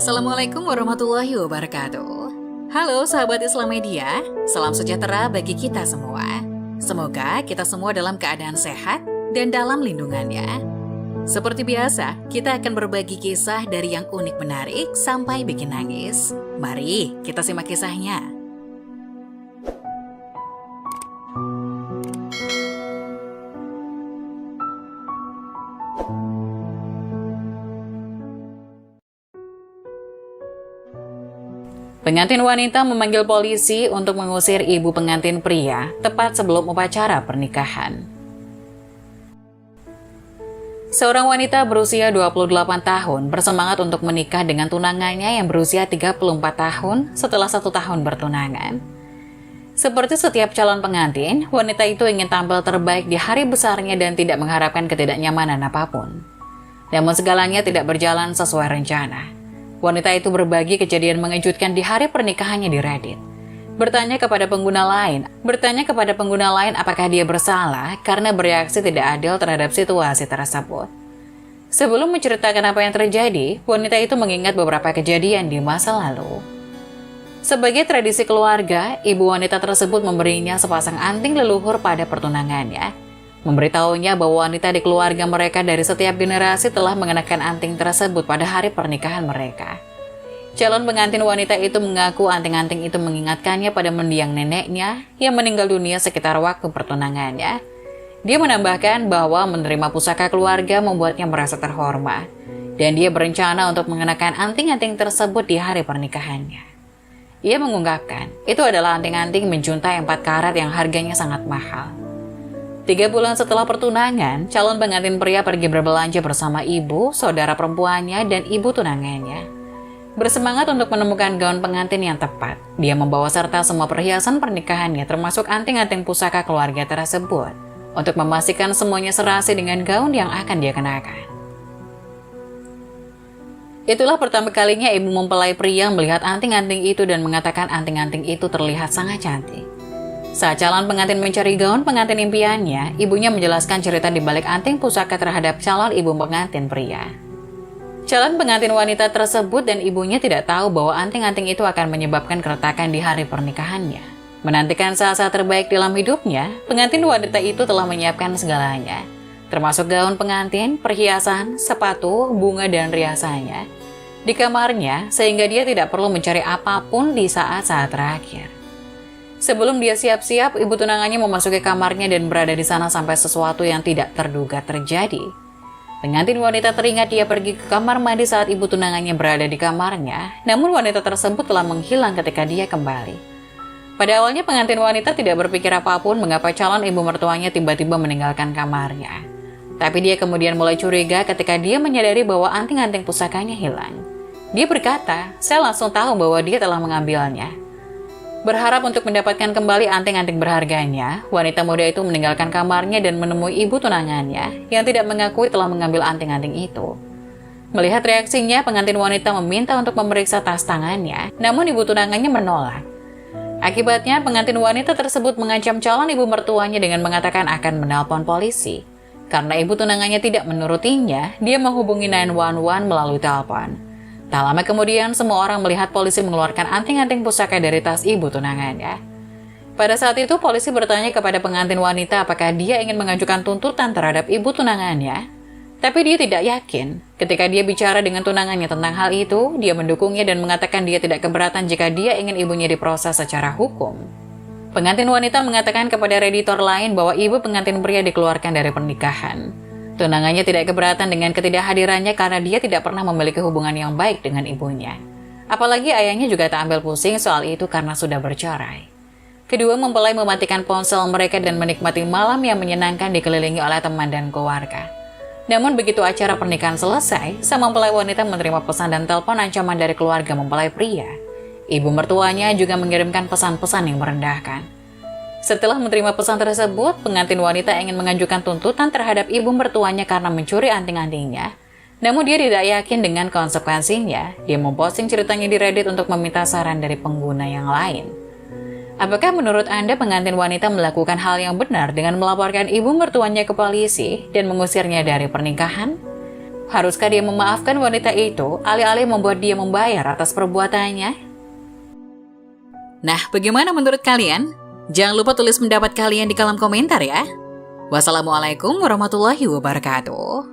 Assalamualaikum warahmatullahi wabarakatuh. Halo sahabat Islam Media, salam sejahtera bagi kita semua. Semoga kita semua dalam keadaan sehat dan dalam lindungannya. Seperti biasa, kita akan berbagi kisah dari yang unik menarik sampai bikin nangis. Mari kita simak kisahnya. Pengantin wanita memanggil polisi untuk mengusir ibu pengantin pria tepat sebelum upacara pernikahan. Seorang wanita berusia 28 tahun bersemangat untuk menikah dengan tunangannya yang berusia 34 tahun setelah 1 tahun bertunangan. Seperti setiap calon pengantin, wanita itu ingin tampil terbaik di hari besarnya dan tidak mengharapkan ketidaknyamanan apapun. Namun segalanya tidak berjalan sesuai rencana. Wanita itu berbagi kejadian mengejutkan di hari pernikahannya di Reddit. Bertanya kepada pengguna lain apakah dia bersalah karena bereaksi tidak adil terhadap situasi tersebut. Sebelum menceritakan apa yang terjadi, wanita itu mengingat beberapa kejadian di masa lalu. Sebagai tradisi keluarga, ibu wanita tersebut memberinya sepasang anting leluhur pada pertunangannya. Memberitahunya bahwa wanita di keluarga mereka dari setiap generasi telah mengenakan anting tersebut pada hari pernikahan mereka. Calon pengantin wanita itu mengaku anting-anting itu mengingatkannya pada mendiang neneknya yang meninggal dunia sekitar waktu pertunangannya. Dia menambahkan bahwa menerima pusaka keluarga membuatnya merasa terhormat, dan dia berencana untuk mengenakan anting-anting tersebut di hari pernikahannya. Ia mengungkapkan, itu adalah anting-anting menjuntai 4 karat yang harganya sangat mahal. 3 bulan setelah pertunangan, calon pengantin pria pergi berbelanja bersama ibu, saudara perempuannya, dan ibu tunangannya. Bersemangat untuk menemukan gaun pengantin yang tepat, dia membawa serta semua perhiasan pernikahannya termasuk anting-anting pusaka keluarga tersebut, untuk memastikan semuanya serasi dengan gaun yang akan dia kenakan. Itulah pertama kalinya ibu mempelai pria melihat anting-anting itu dan mengatakan anting-anting itu terlihat sangat cantik. Saat calon pengantin mencari gaun pengantin impiannya, ibunya menjelaskan cerita di balik anting pusaka terhadap calon ibu pengantin pria. Calon pengantin wanita tersebut dan ibunya tidak tahu bahwa anting-anting itu akan menyebabkan keretakan di hari pernikahannya. Menantikan saat-saat terbaik dalam hidupnya, pengantin wanita itu telah menyiapkan segalanya, termasuk gaun pengantin, perhiasan, sepatu, bunga, dan riasannya di kamarnya, sehingga dia tidak perlu mencari apapun di saat-saat terakhir. Sebelum dia siap-siap, ibu tunangannya memasuki kamarnya dan berada di sana sampai sesuatu yang tidak terduga terjadi. Pengantin wanita teringat dia pergi ke kamar mandi saat ibu tunangannya berada di kamarnya, namun wanita tersebut telah menghilang ketika dia kembali. Pada awalnya pengantin wanita tidak berpikir apapun mengapa calon ibu mertuanya tiba-tiba meninggalkan kamarnya. Tapi dia kemudian mulai curiga ketika dia menyadari bahwa anting-anting pusakanya hilang. Dia berkata, "Saya langsung tahu bahwa dia telah mengambilnya." Berharap untuk mendapatkan kembali anting-anting berharganya, wanita muda itu meninggalkan kamarnya dan menemui ibu tunangannya yang tidak mengakui telah mengambil anting-anting itu. Melihat reaksinya, pengantin wanita meminta untuk memeriksa tas tangannya, namun ibu tunangannya menolak. Akibatnya, pengantin wanita tersebut mengancam calon ibu mertuanya dengan mengatakan akan menelpon polisi. Karena ibu tunangannya tidak menurutinya, dia menghubungi 911 melalui telepon. Tak lama kemudian, semua orang melihat polisi mengeluarkan anting-anting pusaka dari tas ibu tunangannya. Pada saat itu, polisi bertanya kepada pengantin wanita apakah dia ingin mengajukan tuntutan terhadap ibu tunangannya. Tapi dia tidak yakin. Ketika dia bicara dengan tunangannya tentang hal itu, dia mendukungnya dan mengatakan dia tidak keberatan jika dia ingin ibunya diproses secara hukum. Pengantin wanita mengatakan kepada redditor lain bahwa ibu pengantin pria dikeluarkan dari pernikahan. Tunangannya tidak keberatan dengan ketidakhadirannya karena dia tidak pernah memiliki hubungan yang baik dengan ibunya. Apalagi ayahnya juga tak ambil pusing soal itu karena sudah bercerai. Kedua mempelai mematikan ponsel mereka dan menikmati malam yang menyenangkan dikelilingi oleh teman dan keluarga. Namun begitu acara pernikahan selesai, sang mempelai wanita menerima pesan dan telepon ancaman dari keluarga mempelai pria. Ibu mertuanya juga mengirimkan pesan-pesan yang merendahkan. Setelah menerima pesan tersebut, pengantin wanita ingin mengajukan tuntutan terhadap ibu mertuanya karena mencuri anting-antingnya. Namun dia tidak yakin dengan konsekuensinya. Dia memposting ceritanya di Reddit untuk meminta saran dari pengguna yang lain. Apakah menurut Anda pengantin wanita melakukan hal yang benar dengan melaporkan ibu mertuanya ke polisi dan mengusirnya dari pernikahan? Haruskah dia memaafkan wanita itu, alih-alih membuat dia membayar atas perbuatannya? Nah, bagaimana menurut kalian? Jangan lupa tulis pendapat kalian di kolom komentar ya. Wassalamualaikum warahmatullahi wabarakatuh.